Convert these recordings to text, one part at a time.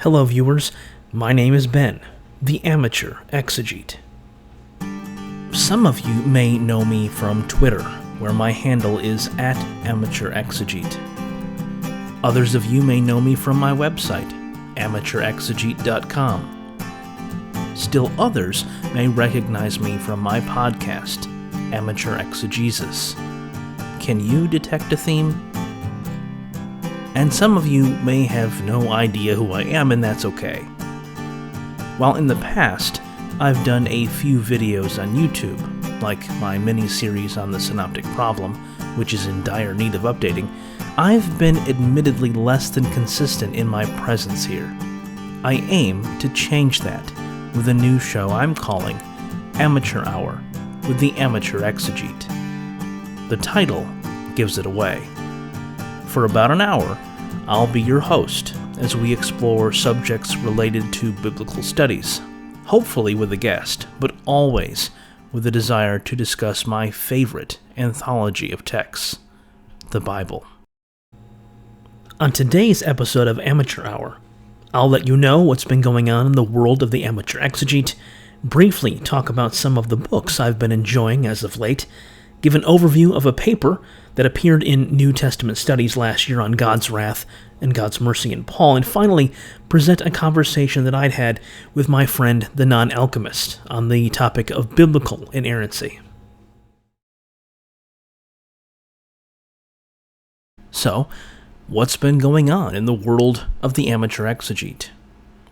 Hello viewers, my name is Ben, the Amateur Exegete. Some of you may know me from Twitter, where my handle is @Amateur Exegete. Others of you may know me from my website, amateurexegete.com. Still others may recognize me from my podcast, Amateur Exegesis. Can you detect a theme? And some of you may have no idea who I am, and that's okay. While in the past, I've done a few videos on YouTube, like my mini-series on the synoptic problem, which is in dire need of updating, I've been admittedly less than consistent in my presence here. I aim to change that with a new show I'm calling Amateur Hour with the Amateur Exegete. The title gives it away. For about an hour, I'll be your host as we explore subjects related to biblical studies, hopefully with a guest, but always with a desire to discuss my favorite anthology of texts, the Bible. On today's episode of Amateur Hour, I'll let you know what's been going on in the world of the Amateur Exegete, briefly talk about some of the books I've been enjoying as of late, give an overview of a paper that appeared in New Testament Studies last year on God's wrath and God's mercy in Paul, and finally present a conversation that I'd had with my friend the Non-Alchemist on the topic of biblical inerrancy. So, what's been going on in the world of the Amateur Exegete?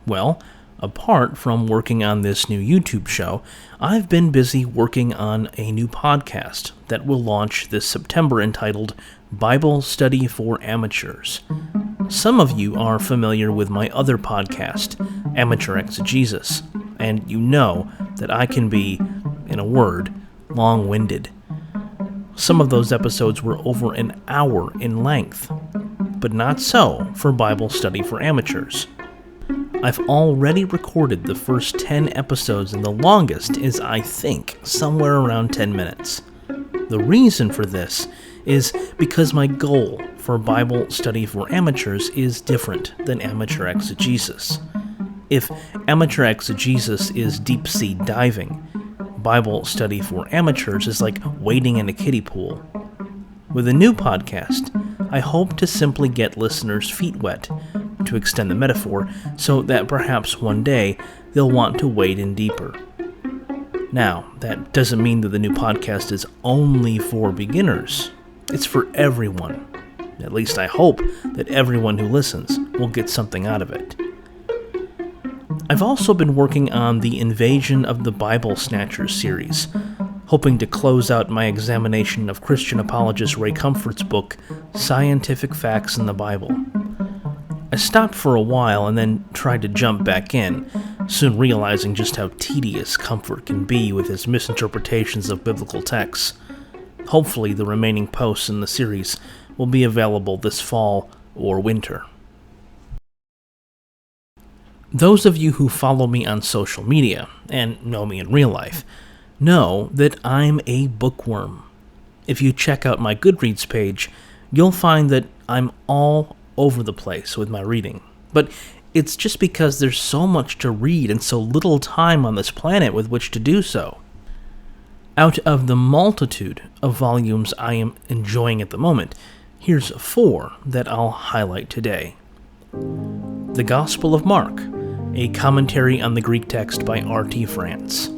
Well, apart from working on this new YouTube show, I've been busy working on a new podcast that will launch this September entitled Bible Study for Amateurs. Some of you are familiar with my other podcast, Amateur Exegesis, and you know that I can be, in a word, long-winded. Some of those episodes were over an hour in length, but not so for Bible Study for Amateurs. I've already recorded the first 10 episodes, and the longest is, I think, somewhere around 10 minutes. The reason for this is because my goal for Bible Study for Amateurs is different than Amateur Exegesis. If Amateur Exegesis is deep-sea diving, Bible Study for Amateurs is like wading in a kiddie pool. With a new podcast, I hope to simply get listeners' feet wet, to extend the metaphor, so that perhaps one day they'll want to wade in deeper. Now, that doesn't mean that the new podcast is only for beginners. It's for everyone. At least I hope that everyone who listens will get something out of it. I've also been working on the Invasion of the Bible Snatchers series, hoping to close out my examination of Christian apologist Ray Comfort's book, Scientific Facts in the Bible. I stopped for a while and then tried to jump back in, soon realizing just how tedious Comfort can be with his misinterpretations of biblical texts. Hopefully the remaining posts in the series will be available this fall or winter. Those of you who follow me on social media, and know me in real life, know that I'm a bookworm. If you check out my Goodreads page, you'll find that I'm all over the place with my reading. But it's just because there's so much to read and so little time on this planet with which to do so. Out of the multitude of volumes I am enjoying at the moment, here's 4 that I'll highlight today. The Gospel of Mark, a commentary on the Greek text by R.T. France.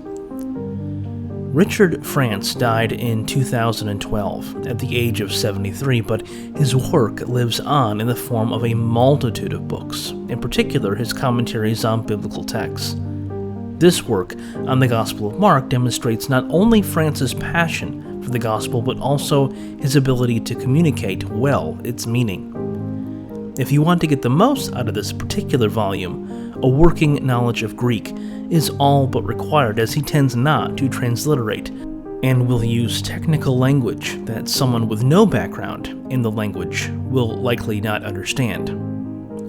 Richard France died in 2012 at the age of 73, but his work lives on in the form of a multitude of books, in particular his commentaries on biblical texts. This work on the Gospel of Mark demonstrates not only France's passion for the Gospel, but also his ability to communicate well its meaning. If you want to get the most out of this particular volume, a working knowledge of Greek is all but required, as he tends not to transliterate, and will use technical language that someone with no background in the language will likely not understand.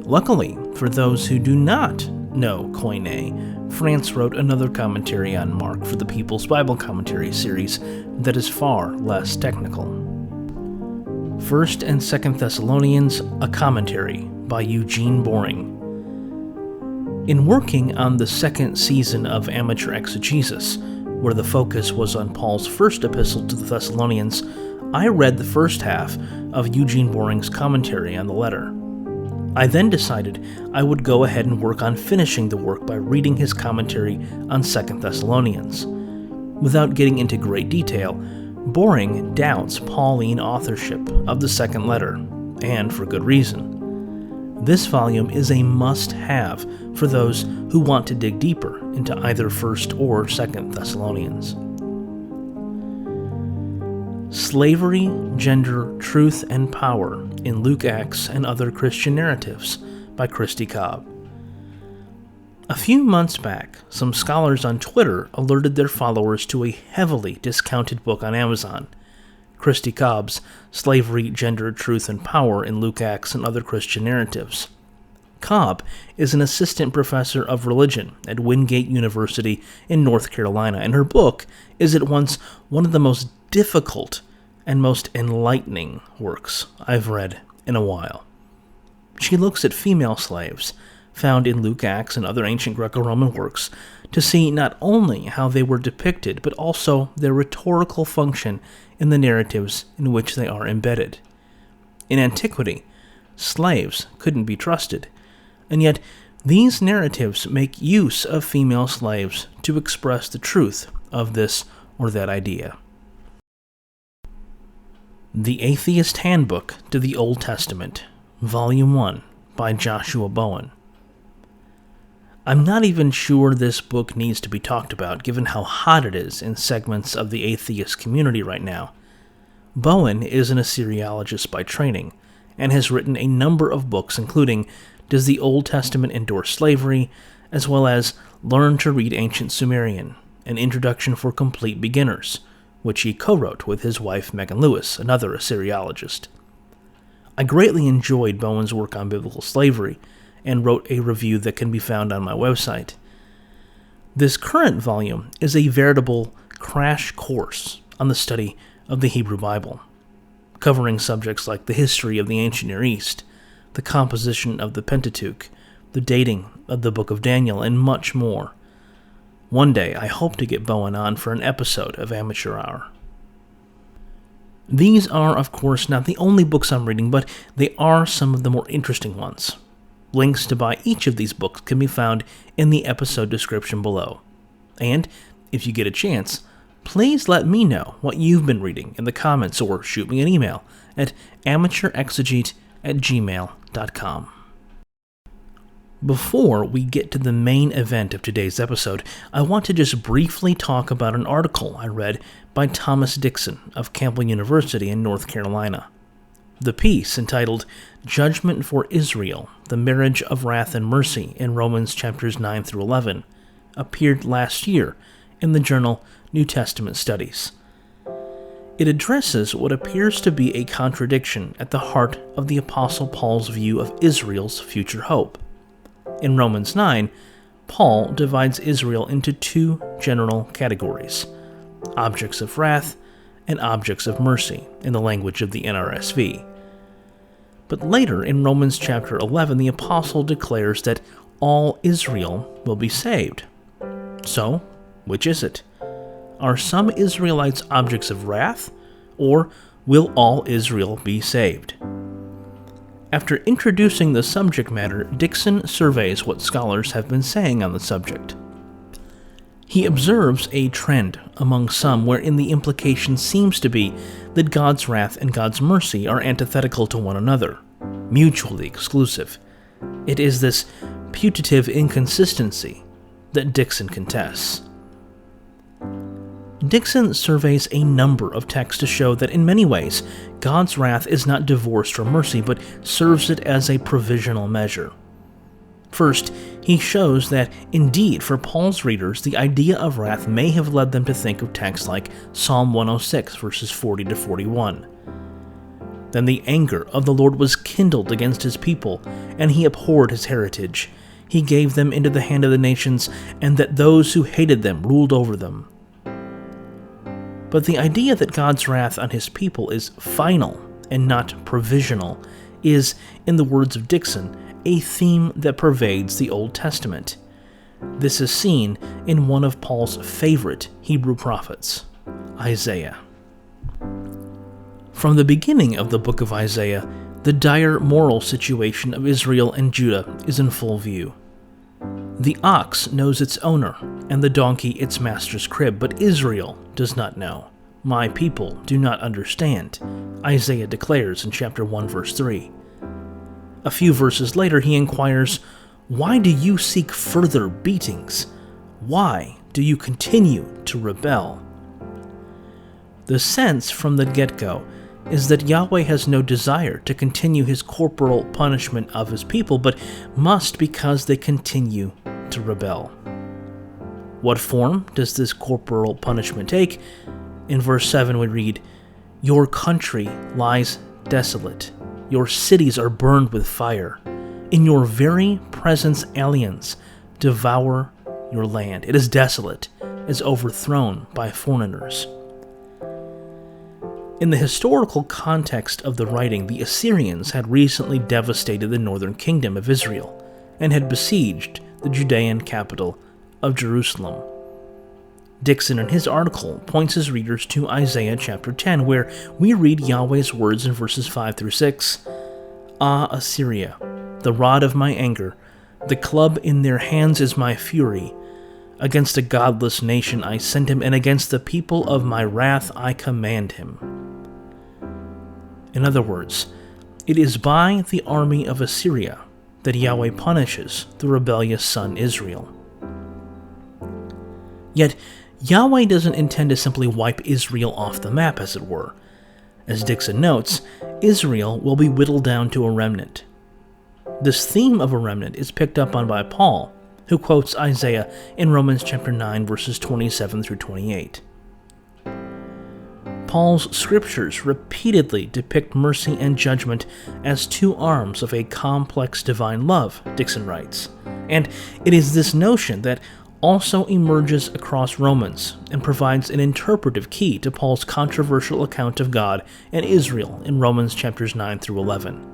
Luckily, for those who do not know Koine, France wrote another commentary on Mark for the People's Bible Commentary series that is far less technical. 1st and 2nd Thessalonians, a commentary by Eugene Boring. In working on the second season of Amateur Exegesis, where the focus was on Paul's first epistle to the Thessalonians, I read the first half of Eugene Boring's commentary on the letter. I then decided I would go ahead and work on finishing the work by reading his commentary on 2 Thessalonians. Without getting into great detail, Boring doubts Pauline authorship of the second letter, and for good reason. This volume is a must-have for those who want to dig deeper into either 1st or 2nd Thessalonians. Slavery, Gender, Truth, and Power in Luke, Acts, and Other Christian Narratives by Christy Cobb. A few months back, some scholars on Twitter alerted their followers to a heavily discounted book on Amazon, Christy Cobb's Slavery, Gender, Truth, and Power in Luke, Acts, and Other Christian Narratives. Cobb is an assistant professor of religion at Wingate University in North Carolina, and her book is at once one of the most difficult and most enlightening works I've read in a while. She looks at female slaves, found in Luke, Acts, and other ancient Greco-Roman works, to see not only how they were depicted, but also their rhetorical function in the narratives in which they are embedded. In antiquity, slaves couldn't be trusted, and yet these narratives make use of female slaves to express the truth of this or that idea. The Atheist Handbook to the Old Testament, Volume 1, by Joshua Bowen. I'm not even sure this book needs to be talked about, given how hot it is in segments of the atheist community right now. Bowen is an Assyriologist by training, and has written a number of books, including Does the Old Testament Endorse Slavery?, as well as Learn to Read Ancient Sumerian, an introduction for complete beginners, which he co-wrote with his wife Megan Lewis, another Assyriologist. I greatly enjoyed Bowen's work on biblical slavery, and wrote a review that can be found on my website. This current volume is a veritable crash course on the study of the Hebrew Bible, covering subjects like the history of the ancient Near East, the composition of the Pentateuch, the dating of the Book of Daniel, and much more. One day, I hope to get Bowen on for an episode of Amateur Hour. These are, of course, not the only books I'm reading, but they are some of the more interesting ones. Links to buy each of these books can be found in the episode description below. And, if you get a chance, please let me know what you've been reading in the comments or shoot me an email at amateurexegete@gmail.com. Before we get to the main event of today's episode, I want to just briefly talk about an article I read by Thomas Dixon of Campbell University in North Carolina. The piece, entitled Judgment for Israel, the Marriage of Wrath and Mercy in Romans chapters 9 through 11, appeared last year in the journal New Testament Studies. It addresses what appears to be a contradiction at the heart of the Apostle Paul's view of Israel's future hope. In Romans 9, Paul divides Israel into two general categories: objects of wrath and objects of mercy, in the language of the NRSV. But later in Romans chapter 11, the apostle declares that all Israel will be saved. So, which is it? Are some Israelites objects of wrath, or will all Israel be saved? After introducing the subject matter, Dixon surveys what scholars have been saying on the subject. He observes a trend among some wherein the implication seems to be that God's wrath and God's mercy are antithetical to one another, mutually exclusive. It is this putative inconsistency that Dixon contests. Dixon surveys a number of texts to show that in many ways, God's wrath is not divorced from mercy, but serves it as a provisional measure. First, he shows that, indeed, for Paul's readers, the idea of wrath may have led them to think of texts like Psalm 106, verses 40 to 41. Then the anger of the Lord was kindled against his people, and he abhorred his heritage. He gave them into the hand of the nations, and that those who hated them ruled over them. But the idea that God's wrath on his people is final and not provisional is, in the words of Dixon, a theme that pervades the Old Testament. This is seen in one of Paul's favorite Hebrew prophets, Isaiah. From the beginning of the book of Isaiah, the dire moral situation of Israel and Judah is in full view. The ox knows its owner, and the donkey its master's crib, but Israel does not know. My people do not understand, Isaiah declares in chapter 1, verse 3. A few verses later, he inquires, "Why do you seek further beatings? Why do you continue to rebel?" The sense from the get-go is that Yahweh has no desire to continue his corporal punishment of his people, but must because they continue to rebel. What form does this corporal punishment take? In verse 7 we read, "Your country lies desolate. Your cities are burned with fire. In your very presence aliens devour your land. It is desolate, is overthrown by foreigners." In the historical context of the writing, the Assyrians had recently devastated the northern kingdom of Israel and had besieged the Judean capital of Jerusalem. Dixon, in his article, points his readers to Isaiah chapter 10, where we read Yahweh's words in verses 5 through 6. "Ah, Assyria, the rod of my anger, the club in their hands is my fury. Against a godless nation I send him, and against the people of my wrath I command him." In other words, it is by the army of Assyria that Yahweh punishes the rebellious son Israel. Yet, Yahweh doesn't intend to simply wipe Israel off the map, as it were. As Dixon notes, Israel will be whittled down to a remnant. This theme of a remnant is picked up on by Paul, who quotes Isaiah in Romans chapter 9, verses 27 through 28. Paul's scriptures repeatedly depict mercy and judgment as two arms of a complex divine love, Dixon writes, and it is this notion that also emerges across Romans and provides an interpretive key to Paul's controversial account of God and Israel in Romans chapters 9 through 11.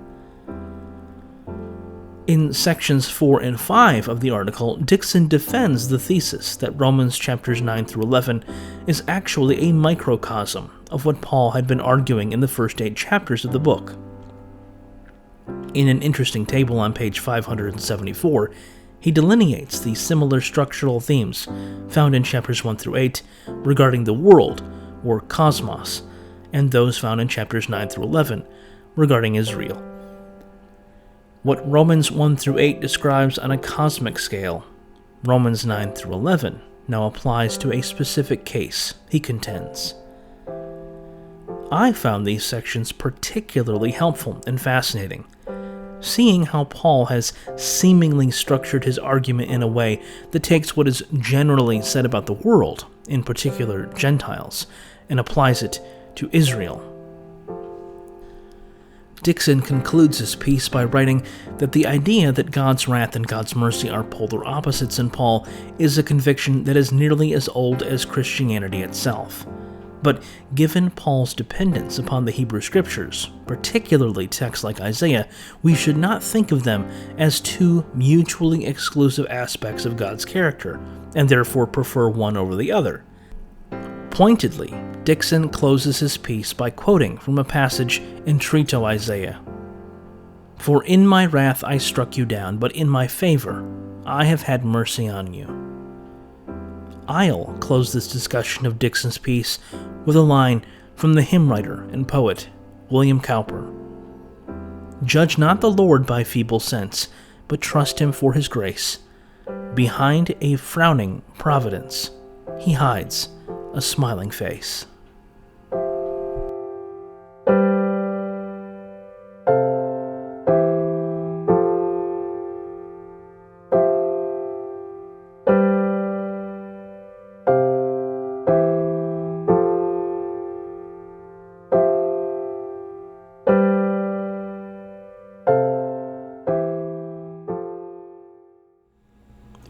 In sections 4 and 5 of the article, Dixon defends the thesis that Romans chapters 9 through 11 is actually a microcosm of what Paul had been arguing in the first 8 chapters of the book. In an interesting table on page 574, he delineates the similar structural themes found in chapters 1 through 8 regarding the world, or cosmos, and those found in chapters 9 through 11 regarding Israel. What Romans 1 through 8 describes on a cosmic scale, Romans 9 through 11 now applies to a specific case, he contends. I found these sections particularly helpful and fascinating, seeing how Paul has seemingly structured his argument in a way that takes what is generally said about the world, in particular Gentiles, and applies it to Israel. Dixon concludes his piece by writing that the idea that God's wrath and God's mercy are polar opposites in Paul is a conviction that is nearly as old as Christianity itself. But given Paul's dependence upon the Hebrew Scriptures, particularly texts like Isaiah, we should not think of them as two mutually exclusive aspects of God's character, and therefore prefer one over the other. Pointedly, Dixon closes his piece by quoting from a passage in Trito Isaiah. "For in my wrath I struck you down, but in my favor I have had mercy on you." I'll close this discussion of Dixon's piece with a line from the hymn writer and poet William Cowper. "Judge not the Lord by feeble sense, but trust him for his grace. Behind a frowning providence, he hides a smiling face."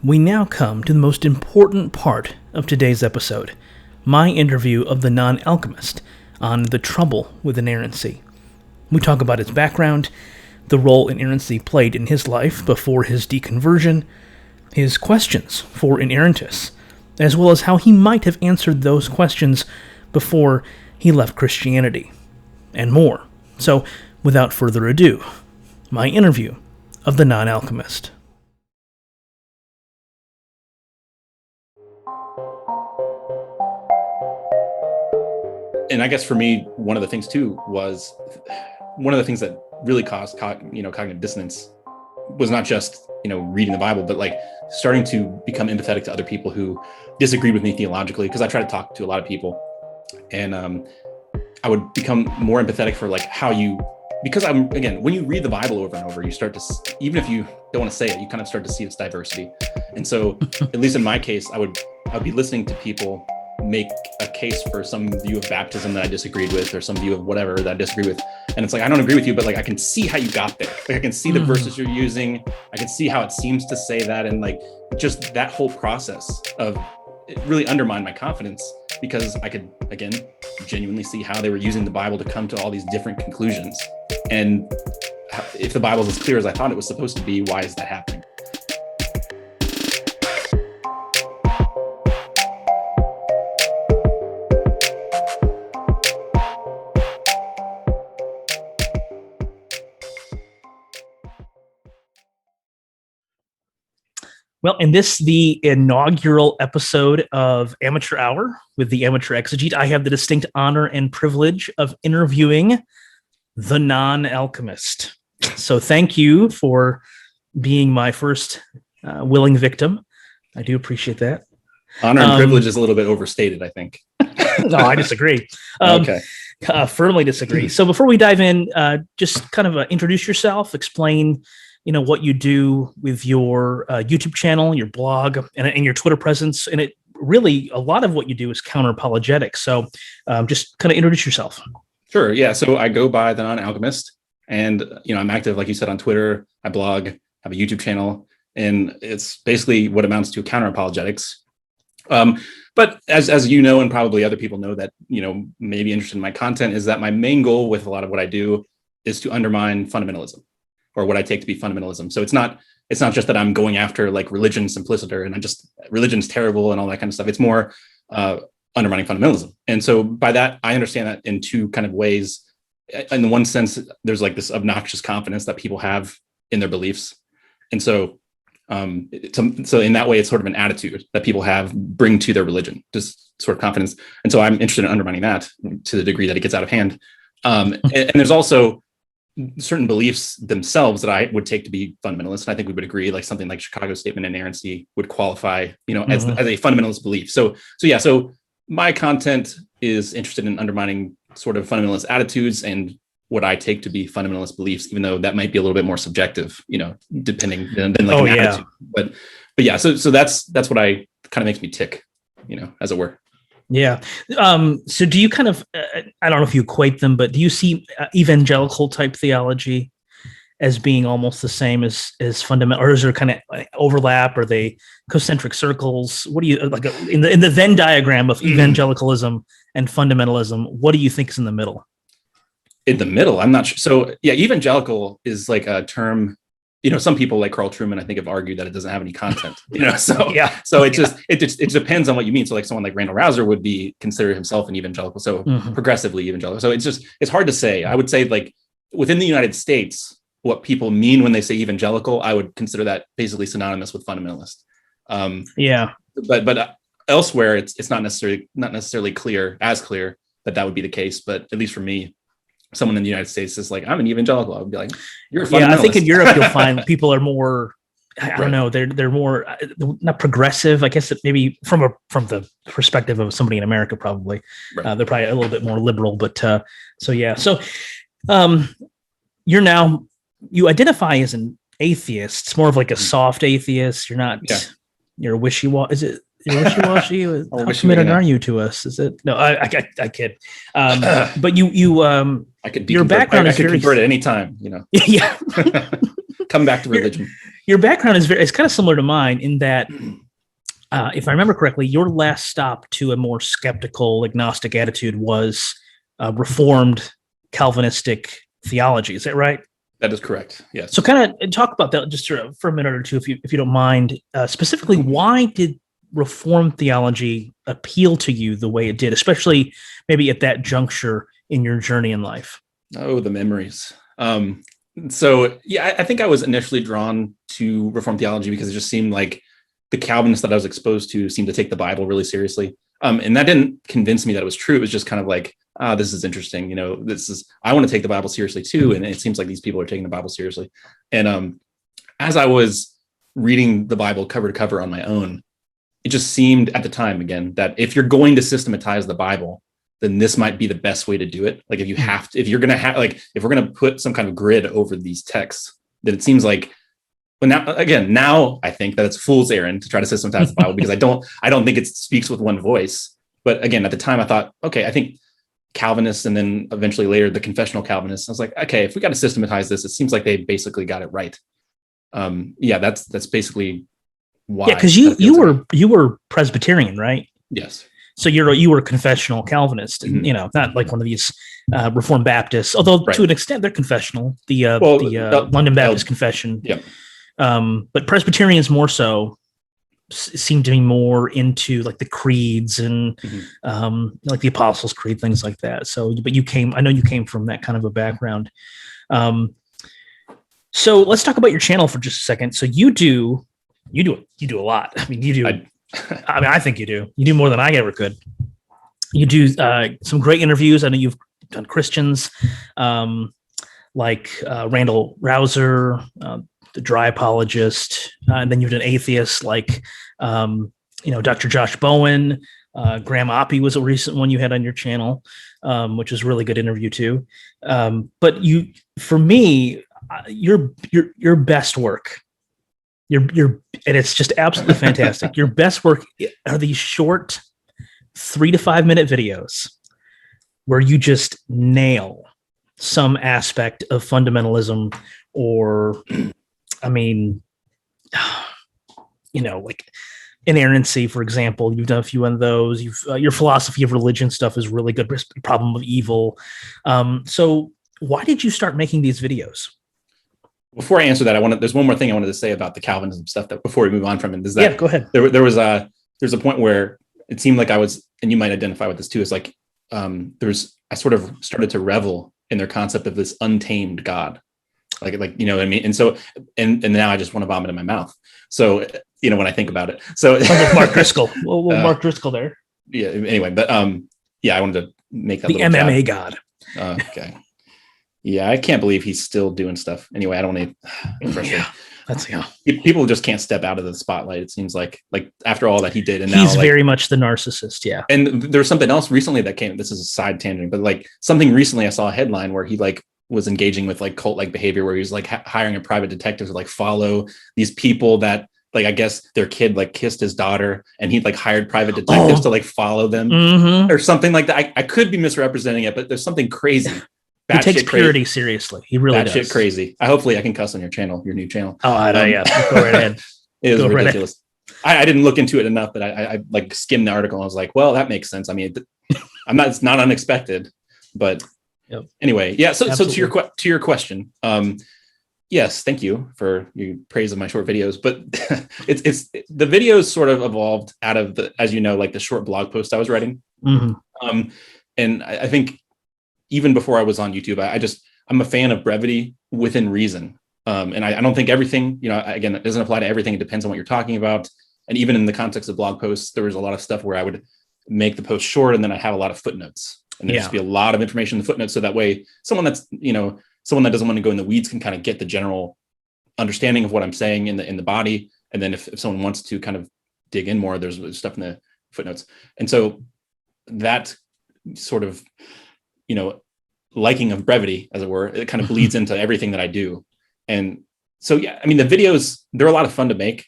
We now come to the most important part of today's episode, my interview of the Non-Alchemist on the trouble with inerrancy. We talk about his background, the role inerrancy played in his life before his deconversion, his questions for inerrantists, as well as how he might have answered those questions before he left Christianity, and more. So, without further ado, my interview of the Non-Alchemist. And I guess for me, one of the things too was one of the things that really caused cognitive dissonance was not just reading the Bible, but like starting to become empathetic to other people who disagreed with me theologically, because I try to talk to a lot of people, and I would become more empathetic for like how you, because when you read the Bible over and over, you start to, even if you don't want to say it, you kind of start to see its diversity. And so at least in my case, I would be listening to people make a case for some view of baptism that I disagreed with, or some view of whatever that I disagree with. And it's like, I don't agree with you, but like, I can see how you got there. Like, I can see the verses you're using. I can see how it seems to say that. And like, just that whole process of it really undermined my confidence, because I could, again, genuinely see how they were using the Bible to come to all these different conclusions. And if the Bible is as clear as I thought it was supposed to be, why is that happening? Well, in the inaugural episode of Amateur Hour with the Amateur Exegete, I have the distinct honor and privilege of interviewing the Non-Alchemist. So thank you for being my first willing victim. I do appreciate that. Honor and privilege is a little bit overstated, I think. No, I disagree. Okay. Firmly disagree. So before we dive in, just kind of introduce yourself, explain what you do with your YouTube channel, your blog, and your Twitter presence. And it really, a lot of what you do is counter-apologetics. So just kind of introduce yourself. Sure. Yeah. So I go by the Non-Alchemist, and, I'm active, like you said, on Twitter. I blog, have a YouTube channel, and it's basically what amounts to counter-apologetics. But as you know, and probably other people know that, may be interested in my content, is that my main goal with a lot of what I do is to undermine fundamentalism, or what I take to be fundamentalism. So it's not just that I'm going after like religion simpliciter and religion's terrible and all that kind of stuff. It's more undermining fundamentalism. And so by that, I understand that in two kind of ways. In the one sense, there's like this obnoxious confidence that people have in their beliefs. And so in that way, it's sort of an attitude that people bring to their religion, just sort of confidence. And so I'm interested in undermining that to the degree that it gets out of hand. And there's also certain beliefs themselves that I would take to be fundamentalist. And I think we would agree, like something like Chicago's statement in Inerrancy would qualify, as a fundamentalist belief. So my content is interested in undermining sort of fundamentalist attitudes and what I take to be fundamentalist beliefs, even though that might be a little bit more subjective, depending than like an attitude. But yeah, so that's what kind of makes me tick, as it were. Yeah. So do you kind of, I don't know if you equate them, but do you see evangelical type theology as being almost the same as fundamental, or is there kind of overlap? Are they concentric circles? What do you like in the Venn diagram of evangelicalism and fundamentalism? What do you think is in the middle? In the middle, I'm not sure. So yeah, evangelical is like a term. Some people like Carl Trueman, I think, have argued that it doesn't have any content. So it depends on what you mean. So like someone like Randall Rouser would consider himself an evangelical, so progressively evangelical. So it's hard to say. I would say like within the United States, what people mean when they say evangelical, I would consider that basically synonymous with fundamentalist. But elsewhere, it's not necessarily clear that would be the case. But at least for me, someone in the United States is like, I'm an evangelical, I would be like, you're a fundamentalist. Yeah, I think in Europe you'll find people are more, I don't know, they're more not progressive. I guess I from the perspective of somebody in America, probably they're probably a little bit more liberal. But you identify as an atheist. It's more of like a soft atheist. You're not. Yeah. You're wishy-washy. Is it? You're wishy-washy. How committed are you to us? Is it? No, I kid. But you I could your background. I could convert at any time. Yeah. Come back to religion. Your background is kind of similar to mine in that, if I remember correctly, your last stop to a more skeptical, agnostic attitude was Reformed Calvinistic theology. Is that right? That is correct. Yes. So kind of talk about that just for a minute or two, if you don't mind. Specifically, why did Reformed theology appeal to you the way it did, especially maybe at that juncture in your journey in life? Oh, the memories. So yeah, I think I was initially drawn to Reformed theology because it just seemed like the Calvinists that I was exposed to seemed to take the Bible really seriously. And that didn't convince me that it was true. It was just kind of like, this is interesting. I want to take the Bible seriously too. And it seems like these people are taking the Bible seriously. And as I was reading the Bible cover to cover on my own, it just seemed at the time, again, that if you're going to systematize the Bible, then this might be the best way to do it. Like if you're going to have, like, if we're going to put some kind of grid over these texts, then it seems like, but now I think that it's fool's errand to try to systematize the Bible because I don't think it speaks with one voice. But again, at the time I thought, okay, I think Calvinists and then eventually later the confessional Calvinists, I was like, okay, if we got to systematize this, it seems like they basically got it right. That's basically why. Yeah, because you were Presbyterian, right? Yes. So you were a confessional Calvinist, and not like one of these Reformed Baptists. Although to an extent they're confessional. The London Baptist Confession. Yeah. But Presbyterians more so seem to be more into like the creeds and like the Apostles' Creed, things like that. So, but I know you came from that kind of a background. So let's talk about your channel for just a second. So you do a lot. I mean, you do. I think you do. You do more than I ever could. You do some great interviews. I know you've done Christians like Randall Rouser, the Dry Apologist, and then you've done atheists like Dr. Josh Bowen. Graham Oppie was a recent one you had on your channel, which was a really good interview too. But for me, your best work. And it's just absolutely fantastic. Your best work are these short 3 to 5 minute videos where you just nail some aspect of fundamentalism or, like inerrancy, for example. You've done a few of those. Your philosophy of religion stuff is really good. Problem of evil. So why did you start making these videos? Before I answer that, there's one more thing I wanted to say about the Calvinism stuff that before we move on from it. Is that go ahead. There's a point where it seemed like I was, and you might identify with this too. It's like I sort of started to revel in their concept of this untamed God, like you know what I mean. And so and now I just want to vomit in my mouth. So when I think about it. So like Mark Driscoll. Well, Mark Driscoll there. Yeah. Anyway, but I wanted to make that the MMA God. Okay. Yeah, I can't believe he's still doing stuff. Anyway, I don't want to frustrate. People just can't step out of the spotlight. It seems like after all that he did, and he's very much the narcissist. Yeah. And there's something else recently that came. This is a side tangent, but like something recently, I saw a headline where he was engaging with like cult like behavior, where he was like hiring a private detective to like follow these people that I guess their kid like kissed his daughter, and he hired private detectives to follow them or something like that. I could be misrepresenting it, but there's something crazy. He takes purity seriously. He really does. Shit crazy. Hopefully I can cuss on your channel, your new channel. Oh, I know. Yeah. Go right ahead. It was ridiculous. I didn't look into it enough, but I skimmed the article and I was like, well, that makes sense. I mean, it's not unexpected, but anyway, yeah. So to your question, yes, thank you for your praise of my short videos, but it's the videos sort of evolved out of as the short blog post I was writing. Mm-hmm. And I think, even before I was on YouTube, I'm a fan of brevity within reason. And I don't think everything, again, it doesn't apply to everything. It depends on what you're talking about. And even in the context of blog posts, there was a lot of stuff where I would make the post short and then I have a lot of footnotes, and there'd just be a lot of information in the footnotes. So that way someone that doesn't want to go in the weeds can kind of get the general understanding of what I'm saying in the body. And then if someone wants to kind of dig in more, there's stuff in the footnotes. And so that sort of, liking of brevity, as it were, it kind of bleeds into everything that I do. And so, yeah, I mean, the videos, they're a lot of fun to make.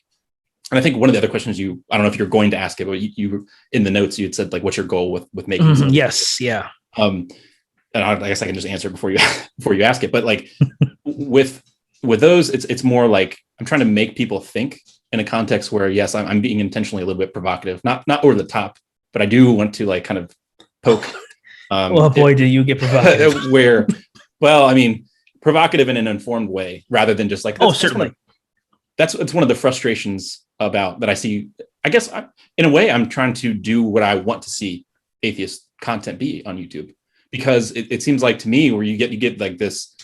And I think one of the other questions I don't know if you're going to ask it, but you in the notes, you had said what's your goal with making something? Yes. Yeah. And I guess I can just answer it before you ask it. But with those, it's more like I'm trying to make people think in a context where, yes, I'm being intentionally a little bit provocative, not over the top, but I do want to kind of poke. Do you get provocative? I mean, provocative in an informed way, rather than just like, certainly. It's one of the frustrations about that I see. I guess in a way, I'm trying to do what I want to see atheist content be on YouTube, because it seems like to me where you get like this,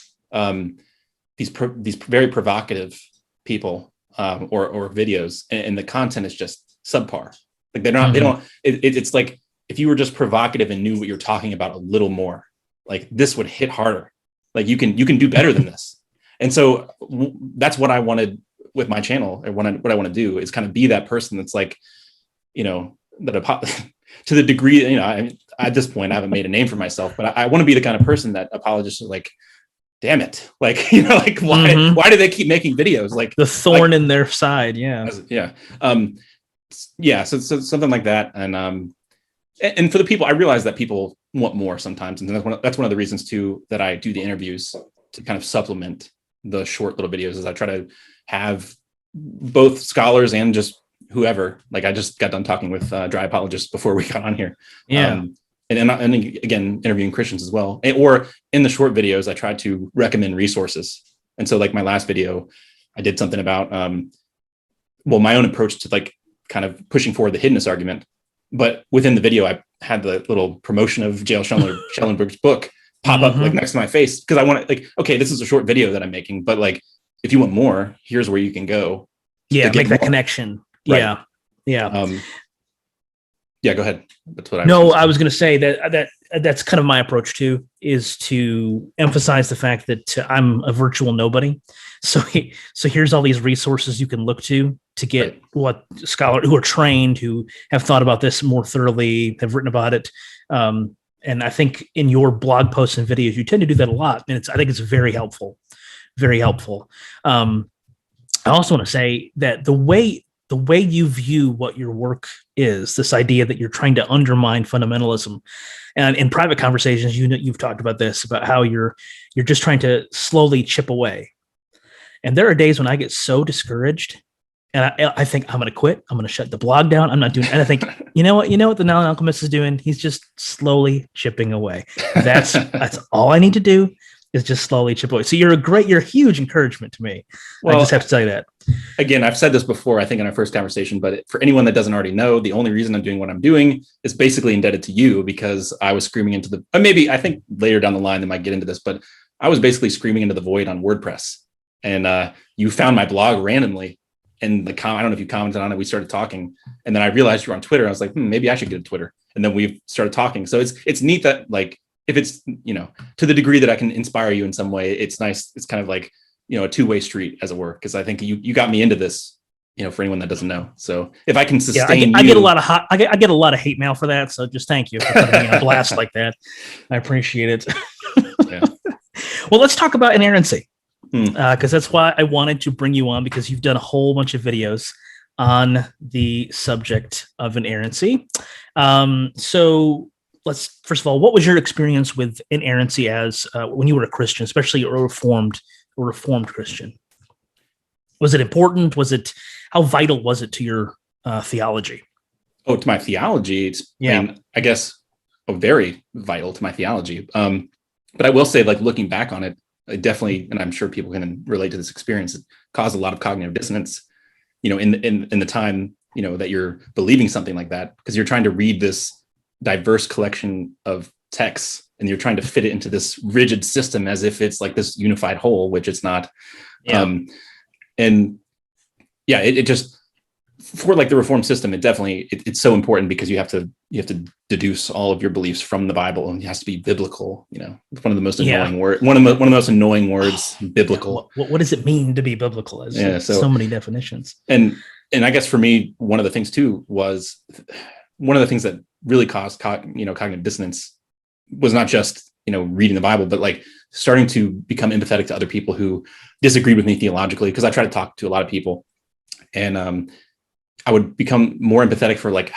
these very provocative people or videos, and the content is just subpar. Like they're not, they don't, it's like, if you were just provocative and knew what you're talking about a little more, like this would hit harder. Like you can do better than this. And so that's what I wanted with my channel, or what I want to do is kind of be that person that's like, that to the degree, at this point I haven't made a name for myself, but I want to be the kind of person that apologists are like, damn it, like, like why do they keep making videos? Like the thorn in their side. Yeah. So something like that. And for the people, I realize that people want more sometimes. And that's one of the reasons too, that I do the interviews to kind of supplement the short little videos, is I try to have both scholars and just whoever. Like I just got done talking with dry apologists before we got on here. Yeah. And again, interviewing Christians as well. Or in the short videos, I try to recommend resources. And so like my last video, I did something about, my own approach to like kind of pushing forward the hiddenness argument. But within the video, I had the little promotion of J.L. Schellenberg's book pop up like next to my face, because I want to like, okay, this is a short video that I'm making, but like, if you want more, here's where you can go. Yeah, make that connection. Right. Yeah. Go ahead. That's what I was going to say that's kind of my approach too, is to emphasize the fact that I'm a virtual nobody. So here's all these resources you can look to get what scholars who are trained, who have thought about this more thoroughly, have written about it. And I think in your blog posts and videos, you tend to do that a lot. And I think it's very helpful, very helpful. I also want to say that the way you view what your work is, this idea that you're trying to undermine fundamentalism, and in private conversations, you've talked about this, about how you're just trying to slowly chip away. And there are days when I get so discouraged, and I think I'm going to quit. I'm going to shut the blog down. I'm not doing. And I think, you know what the Non-Alchemist is doing? He's just slowly chipping away. That's all I need to do, is just slowly chip away. So you're a huge encouragement to me. Well, I just have to tell you that. Again, I've said this before, I think in our first conversation, but for anyone that doesn't already know, the only reason I'm doing what I'm doing is basically indebted to you, because I was screaming into maybe I think later down the line they might get into this, but I was basically screaming into the void on WordPress, and you found my blog randomly, and I don't know if you commented on it. We started talking, and then I realized you were on Twitter. I was like, maybe I should get a Twitter, and then we started talking. So it's neat that like, if it's, to the degree that I can inspire you in some way, it's nice. It's kind of like, a two-way street, as it were. Because I think you got me into this, for anyone that doesn't know. So if I can sustain, I get a lot of I get a lot of hate mail for that. So just thank you for putting me on blast like that. I appreciate it. Yeah. Well, let's talk about inerrancy, because that's why I wanted to bring you on, because you've done a whole bunch of videos on the subject of inerrancy. So let's, first of all, what was your experience with inerrancy as when you were a Christian, especially a reformed Christian? Was it important? How vital was it to your theology? Oh, to my theology, I guess very vital to my theology. But I will say, like, looking back on it, it definitely, and I'm sure people can relate to this experience, it caused a lot of cognitive dissonance, in the time, that you're believing something like that, because you're trying to read this diverse collection of texts and you're trying to fit it into this rigid system as if it's like this unified whole, which it's not. It just, for like the Reformed system, it's so important, because you have to deduce all of your beliefs from the Bible, and it has to be biblical. It's one of the most annoying words. One of the most annoying words, biblical. What does it mean to be biblical? So many definitions. And I guess for me, one of the things too was one of the things that really caused cognitive dissonance was not just reading the Bible, but like starting to become empathetic to other people who disagreed with me theologically, because I try to talk to a lot of people, and I would become more empathetic for like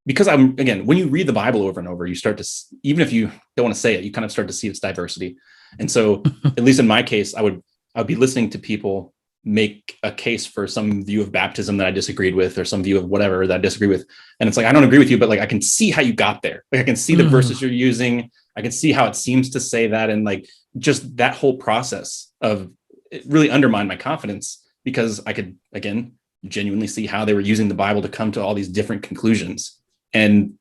because when you read the Bible over and over, you start to, even if you don't want to say it, you kind of start to see its diversity. And so at least in my case, I would be listening to people make a case for some view of baptism that I disagreed with, or some view of whatever that I disagree with. And it's like, I don't agree with you, but like, I can see how you got there. Like, I can see the verses you're using. I can see how it seems to say that. And like, just that whole process of it really undermined my confidence, because I could, again, genuinely see how they were using the Bible to come to all these different conclusions. And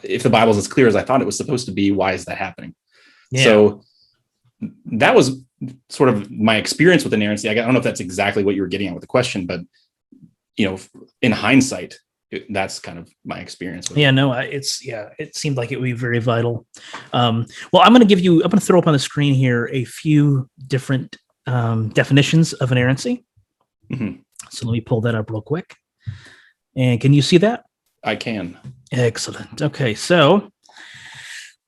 if the Bible is as clear as I thought it was supposed to be, why is that happening? Yeah. So that was sort of my experience with inerrancy. I don't know if that's exactly what you were getting at with the question, but in hindsight, that's kind of my experience with it. It seemed like it would be very vital. Well, I'm going to throw up on the screen here a few different definitions of inerrancy. Mm-hmm. So let me pull that up real quick. And can you see that? I can. Excellent. Okay, so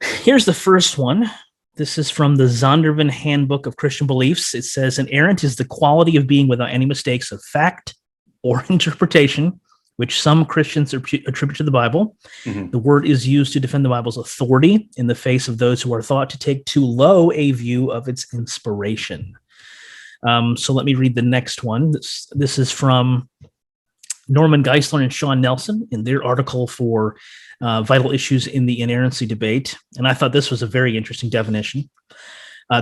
here's the first one. This is from the Zondervan Handbook of Christian Beliefs. It says, inerrant is the quality of being without any mistakes of fact or interpretation, which some Christians attribute to the Bible. Mm-hmm. The word is used to defend the Bible's authority in the face of those who are thought to take too low a view of its inspiration. So let me read the next one. This is from Norman Geisler and Sean Nelson in their article for Vital Issues in the Inerrancy Debate. And I thought this was a very interesting definition.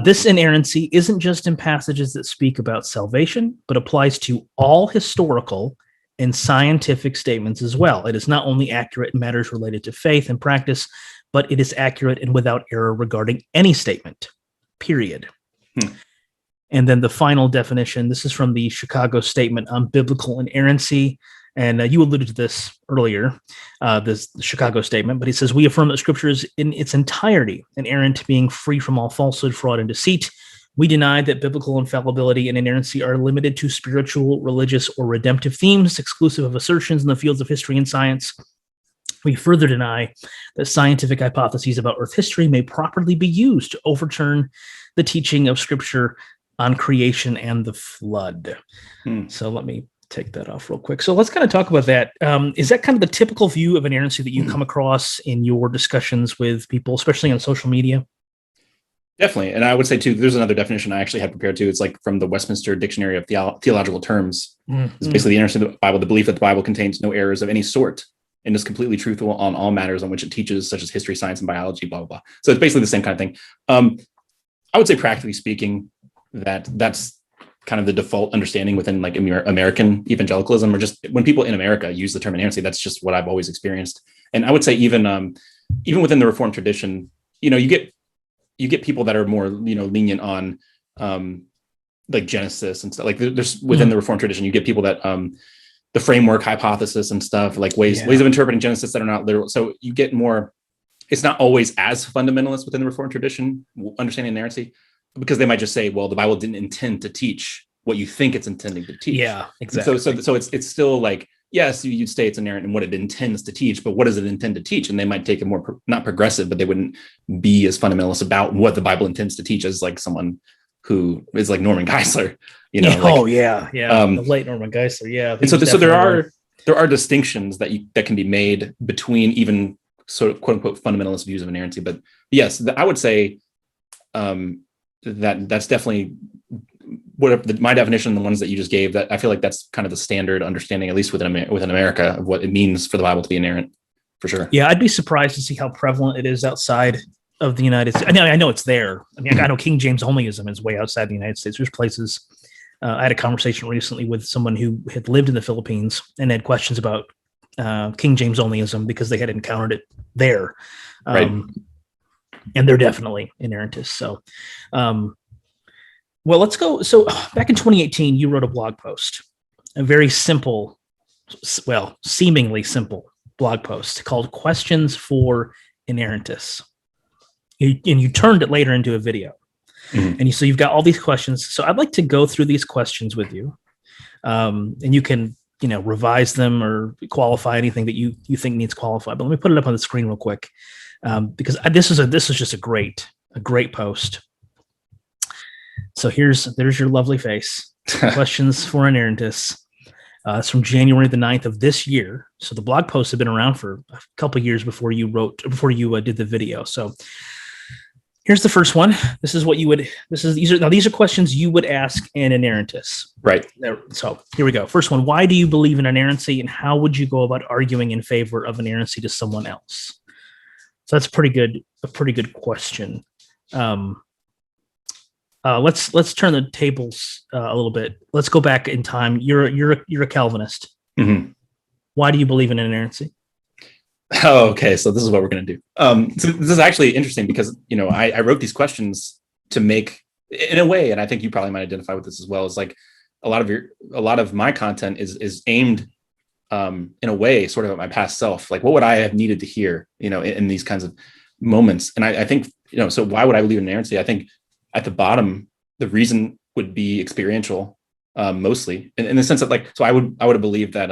This inerrancy isn't just in passages that speak about salvation, but applies to all historical and scientific statements as well. It is not only accurate in matters related to faith and practice, but it is accurate and without error regarding any statement, period. And then the final definition, this is from the Chicago Statement on Biblical Inerrancy. And you alluded to this earlier, the Chicago Statement, but he says, we affirm that Scripture is in its entirety inerrant, being free from all falsehood, fraud, and deceit. We deny that biblical infallibility and inerrancy are limited to spiritual, religious, or redemptive themes, exclusive of assertions in the fields of history and science. We further deny that scientific hypotheses about Earth history may properly be used to overturn the teaching of Scripture on creation and the flood. So let me take that off real quick. So let's kind of talk about that. Is that kind of the typical view of inerrancy that you come across in your discussions with people, especially on social media? Definitely. And I would say, too, there's another definition I actually had prepared, too. It's like from the Westminster Dictionary of Theological Terms. It's basically the inerrancy of the Bible, the belief that the Bible contains no errors of any sort and is completely truthful on all matters on which it teaches, such as history, science, and biology, blah, blah, blah. So it's basically the same kind of thing. I would say, practically speaking, that's kind of the default understanding within like American evangelicalism, or just when people in America use the term inerrancy, that's just what I've always experienced. And I would say even within the Reformed tradition, you get people that are more, lenient on like Genesis and stuff. Like there's within the Reformed tradition, you get people that the framework hypothesis and stuff, like ways of interpreting Genesis that are not literal. So you get more, it's not always as fundamentalist within the Reformed tradition, understanding inerrancy, because they might just say, well, the Bible didn't intend to teach what you think it's intending to teach. Yeah, exactly. So it's still like, yes, you'd say it's inerrant in what it intends to teach, but what does it intend to teach? And they might take a more, not progressive, but they wouldn't be as fundamentalist about what the Bible intends to teach as like someone who is like Norman Geisler, The late Norman Geisler, yeah. And so there are distinctions that can be made between even sort of quote unquote fundamentalist views of inerrancy. But yes, I would say that's definitely my definition, the ones that you just gave, that I feel like that's kind of the standard understanding, at least within America, of what it means for the Bible to be inerrant, for sure. Yeah, I'd be surprised to see how prevalent it is outside of the United States. I know it's there. I mean, I know King James onlyism is way outside the United States. There's places. I had a conversation recently with someone who had lived in the Philippines and had questions about King James onlyism because they had encountered it there. Right. And they're definitely inerrantists. So, well, let's go. So back in 2018, you wrote a blog post, a very simple, seemingly simple blog post called Questions for Inerrantists. And you turned it later into a video. Mm-hmm. And so you've got all these questions. So I'd like to go through these questions with you. And you can, revise them or qualify anything that you think needs qualified. But let me put it up on the screen real quick. Because this is just a great post. So there's your lovely face. Questions for Inerrantists. It's from January the 9th of this year. So the blog posts have been around for a couple of years before you did the video. So here's the first one. These are questions you would ask an inerrantist. Right. So here we go. First one: why do you believe in inerrancy, and how would you go about arguing in favor of inerrancy to someone else? So that's a pretty good question. Let's turn the tables a little bit. Let's go back in time. You're a Calvinist. Mm-hmm. Why do you believe in inerrancy? Oh, okay. So this is what we're going to do. So this is actually interesting because, I wrote these questions to make, in a way, and I think you probably might identify with this as well, is like a lot of my content is aimed in a way sort of at my past self. Like, what would I have needed to hear, in these kinds of moments? And I think, so why would I believe in inerrancy? I think at the bottom, the reason would be experiential, mostly in the sense that, like, so I would have believed that,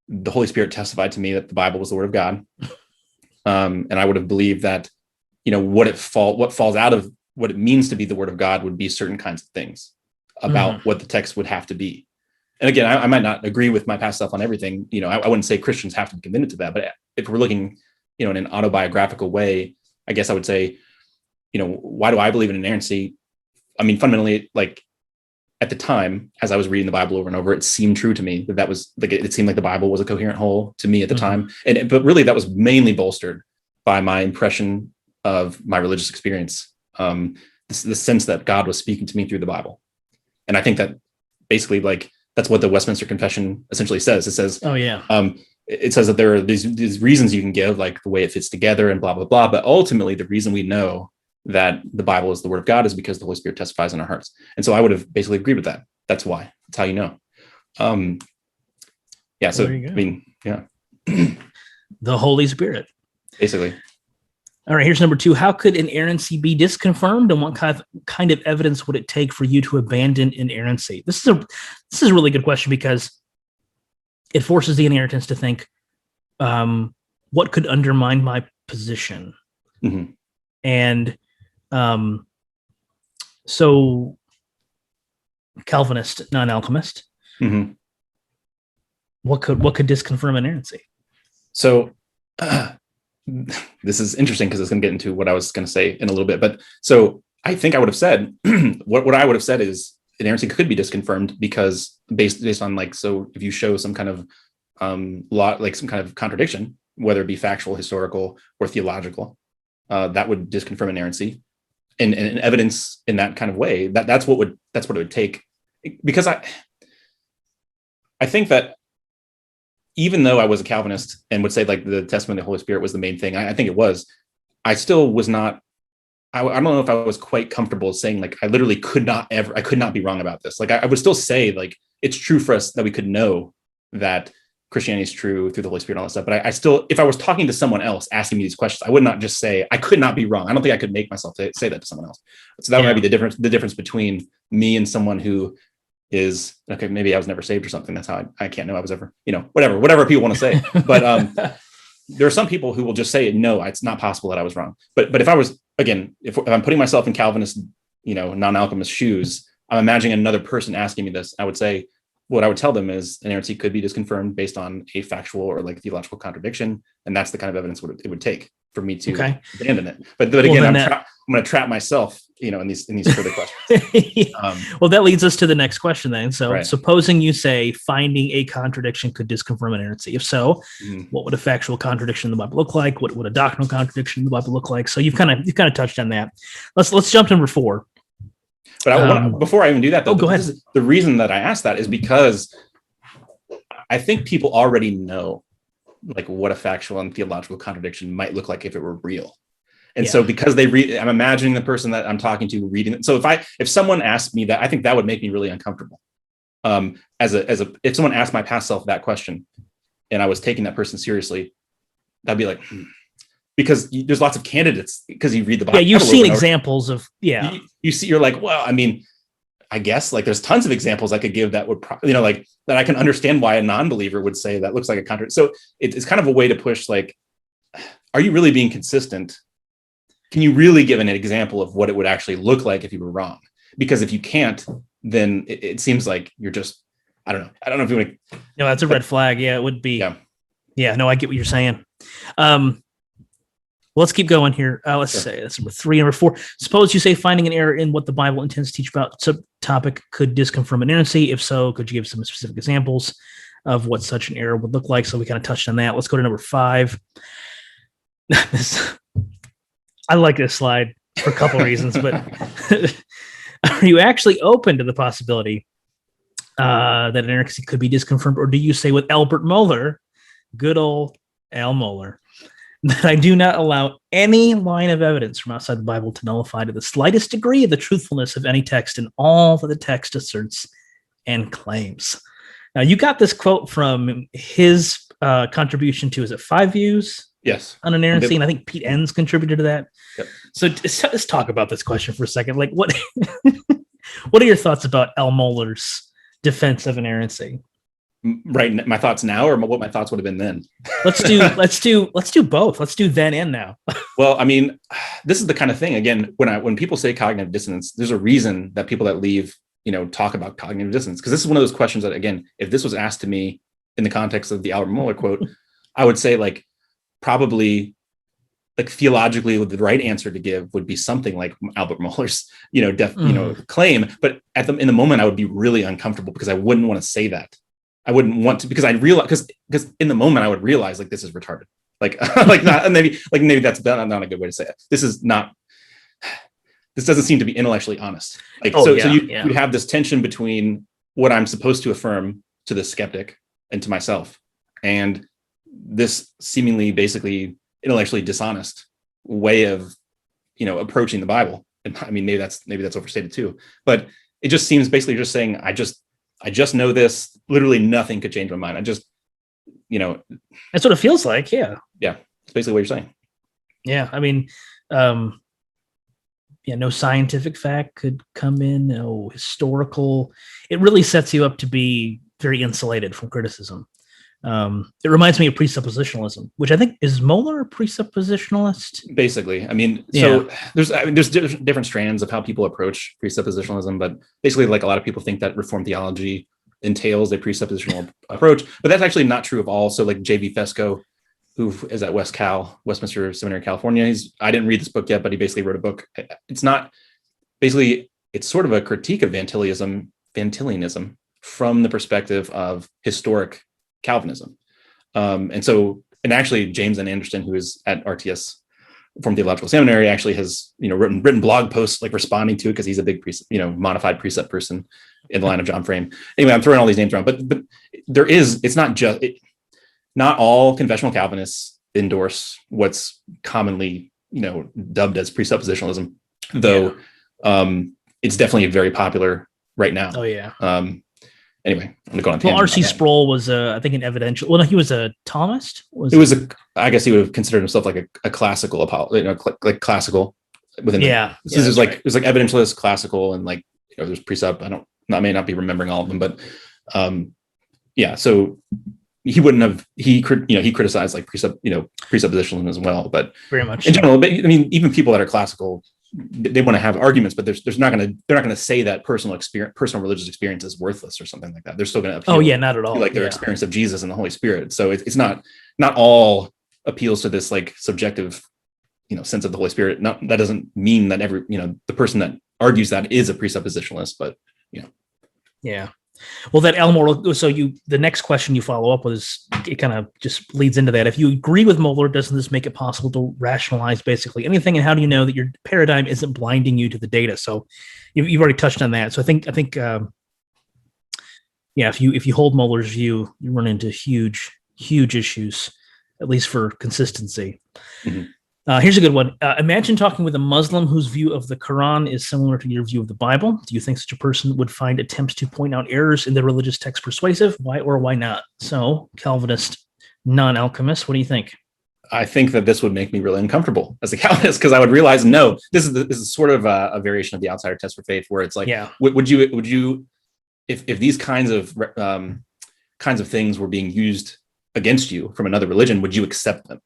the Holy Spirit testified to me that the Bible was the Word of God. And I would have believed that, what falls out of what it means to be the Word of God would be certain kinds of things about what the text would have to be. And again, I might not agree with my past self on everything. I wouldn't say Christians have to be convinced to that, but if we're looking, in an autobiographical way, I guess I would say, why do I believe in inerrancy? I mean, fundamentally, like, at the time, as I was reading the Bible over and over, it seemed true to me that was like, it seemed like the Bible was a coherent whole to me at the time. But really that was mainly bolstered by my impression of my religious experience. The sense that God was speaking to me through the Bible. And I think that basically, like, that's what the Westminster Confession essentially says. It says, it says that there are these reasons you can give, like the way it fits together and blah, blah, blah. But ultimately the reason we know that the Bible is the Word of God is because the Holy Spirit testifies in our hearts. And so I would have basically agreed with that. That's why. That's how you know. Yeah. So, I mean, yeah. The Holy Spirit. Basically. All right, here's number 2. How could inerrancy be disconfirmed, and what kind of evidence would it take for you to abandon inerrancy? This is a really good question because it forces the inerrantist to think, what could undermine my position? Mm-hmm. And so Calvinist, non-alchemist, what could disconfirm inerrancy? So this is interesting because it's going to get into what I was going to say in a little bit. But so I think I would have said what I would have said is inerrancy could be disconfirmed because based on, like, so if you show some kind of some kind of contradiction, whether it be factual, historical, or theological, that would disconfirm inerrancy, and evidence in that kind of way. That's what it would take, because I think that even though I was a Calvinist and would say, like, the testimony of the Holy Spirit was the main thing, I think it was. I still was not. I don't know if I was quite comfortable saying, like, I literally could not be wrong about this. Like, I would still say, like, it's true for us that we could know that Christianity is true through the Holy Spirit and all that stuff. But I still, if I was talking to someone else asking me these questions, I would not just say I could not be wrong. I don't think I could make myself say that to someone else. So that might be the difference between me and someone who is, okay, maybe I was never saved or something. That's how I can't know I was ever, whatever people want to say. But there are some people who will just say, no, it's not possible that I was wrong. But if I was, again, if I'm putting myself in Calvinist, non-alchemist shoes, I'm imagining another person asking me this, I would say, what I would tell them is inerrancy could be disconfirmed based on a factual or, like, theological contradiction. And that's the kind of evidence it would take for me to abandon it. But again, I'm going to trap myself, in these further questions. Well, that leads us to the next question then. So supposing you say finding a contradiction could disconfirm inerrancy. If so, what would a factual contradiction in the Bible look like? What would a doctrinal contradiction in the Bible look like? So you've kind of touched on that. Let's jump to number 4. But before I even do that, though, go ahead. The reason that I asked that is because I think people already know, like, what a factual and theological contradiction might look like if it were real. And so because they read, I'm imagining the person that I'm talking to reading it. So if someone asked me that, I think that would make me really uncomfortable. If someone asked my past self that question and I was taking that person seriously, that'd be like, because there's lots of candidates, because you read the Bible. Yeah, you've seen examples of, you see, you're like, well, I mean, I guess, like, there's tons of examples I could give that would, like, that I can understand why a non-believer would say that looks like a contradiction. So it's kind of a way to push, like, are you really being consistent? Can you really give an example of what it would actually look like if you were wrong? Because if you can't, then it seems like you're just, I don't know if you want to. No, that's a red flag. Yeah, it would be. Yeah, no, I get what you're saying. Let's keep going here. Let's say that's number 3. Number 4. Suppose you say finding an error in what the Bible intends to teach about subtopic could disconfirm inerrancy. If so, could you give some specific examples of what such an error would look like? So we kind of touched on that. Let's go to number 5. I like this slide for a couple reasons, but Are you actually open to the possibility that inerrancy could be disconfirmed, or do you say with Albert Mohler, good old Al Mohler, that I do not allow any line of evidence from outside the Bible to nullify to the slightest degree the truthfulness of any text in all that the text asserts and claims? Now, you got this quote from his contribution to, is it 5 Views? Yes. On inerrancy, and I think Pete Enns contributed to that. Yep. So let's talk about this question for a second. Like, what what are your thoughts about Al Mohler's defense of inerrancy? Right, my thoughts now, or what my thoughts would have been then? let's do both. Let's do then and now. Well, I mean, this is the kind of thing, again, when people say cognitive dissonance, there's a reason that people that leave, talk about cognitive dissonance, because this is one of those questions that, again, if this was asked to me in the context of the Albert Mohler quote, I would say, like, probably, like, theologically, the right answer to give would be something like Albert Mohler's, claim. But in the moment, I would be really uncomfortable because I wouldn't want to say that. I wouldn't want to, because I realize, because in the moment I would realize, like, this is retarded. Like, maybe that's not a good way to say it. This doesn't seem to be intellectually honest. Like, so you have this tension between what I'm supposed to affirm to the skeptic and to myself, and this seemingly basically intellectually dishonest way of, approaching the Bible. And I mean, maybe that's overstated too, but it just seems basically just saying, I just know this, literally nothing could change my mind. That's what it feels like. Yeah. Yeah. It's basically what you're saying. Yeah. I mean, no scientific fact could come in, no historical. It really sets you up to be very insulated from criticism. It reminds me of presuppositionalism, which I think, is Mohler a presuppositionalist? Basically, I mean, so there's different strands of how people approach presuppositionalism, but basically, like, a lot of people think that Reformed theology entails a presuppositional approach, but that's actually not true of all. So, like, J.V. Fesco, who is at Westminster Seminary, California, I didn't read this book yet, but he basically wrote a book. It's sort of a critique of Vantillianism from the perspective of historic Calvinism. And actually James N. Anderson, who is at RTS from Theological Seminary, actually has, written blog posts, like, responding to it, because he's a big modified precept person in the line of John Frame. Anyway, I'm throwing all these names around, but not all confessional Calvinists endorse what's commonly, dubbed as presuppositionalism, though. It's definitely very popular right now. Oh yeah. Anyway, I'm going on. Well, R.C. Sproul was, I think, an evidential. Well, no, he was a Thomist. I guess he would have considered himself like a classical, like classical within. Yeah. It was like evidentialist, classical, and, like, there's precept. I may not be remembering all of them, but So he wouldn't have. He criticized, like, presuppositionalism as well, but very much in general. But, I mean, even people that are classical, they want to have arguments, but they're not going to say that personal religious experience is worthless or something like that. They're still going to appeal. Oh yeah, not at all. Like, their experience of Jesus and the Holy Spirit. So it's not all appeals to this, like, subjective, sense of the Holy Spirit. That doesn't mean that every, the person that argues that is a presuppositionalist, but yeah. Well, that Al Mohler. So the next question you follow up with it kind of just leads into that. If you agree with Mohler, doesn't this make it possible to rationalize basically anything? And how do you know that your paradigm isn't blinding you to the data? So you've already touched on that. So I think if you hold Mohler's view, you run into huge issues, at least for consistency. Mm-hmm. Here's a good one. Imagine talking with a Muslim whose view of the Qur'an is similar to your view of the Bible. Do you think such a person would find attempts to point out errors in the religious text persuasive? Why or why not? So, Calvinist, non-alchemist, what do you think? I think that this would make me really uncomfortable as a Calvinist, because I would realize, no, this is sort of a variation of the outsider test for faith, where it's like, would you, if these kinds of things were being used against you from another religion, would you accept them?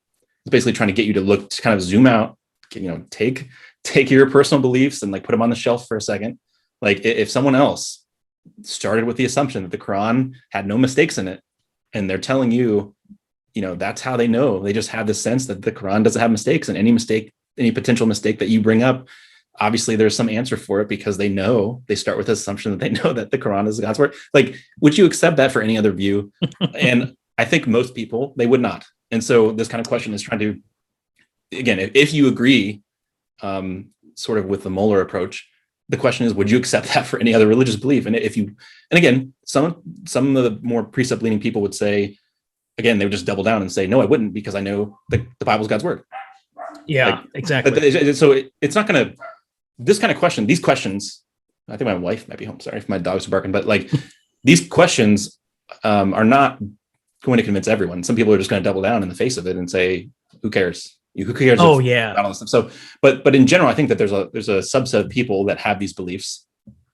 It's basically trying to get you to kind of zoom out, take your personal beliefs and, like, put them on the shelf for a second. Like, if someone else started with the assumption that the Quran had no mistakes in it, and they're telling you, that's how they know. They just have this sense that the Quran doesn't have mistakes, and any potential mistake that you bring up, obviously there's some answer for it, because they start with the assumption that they know that the Quran is God's word. Like, would you accept that for any other view? And I think most people, they would not. And so this kind of question is trying to, again, if you agree sort of with the Mohler approach, the question is, would you accept that for any other religious belief? And again, some of the more precept leaning people would say, again, they would just double down and say, no, I wouldn't, because I know the Bible's God's word. Yeah, exactly. So it's not going to, this kind of question, these questions, I think my wife might be home. Sorry if my dogs are barking, but like these questions are not going to convince everyone. Some people are just going to double down in the face of it and say, who cares? Who cares? Oh, yeah. All this stuff. So, but in general, I think that there's a subset of people that have these beliefs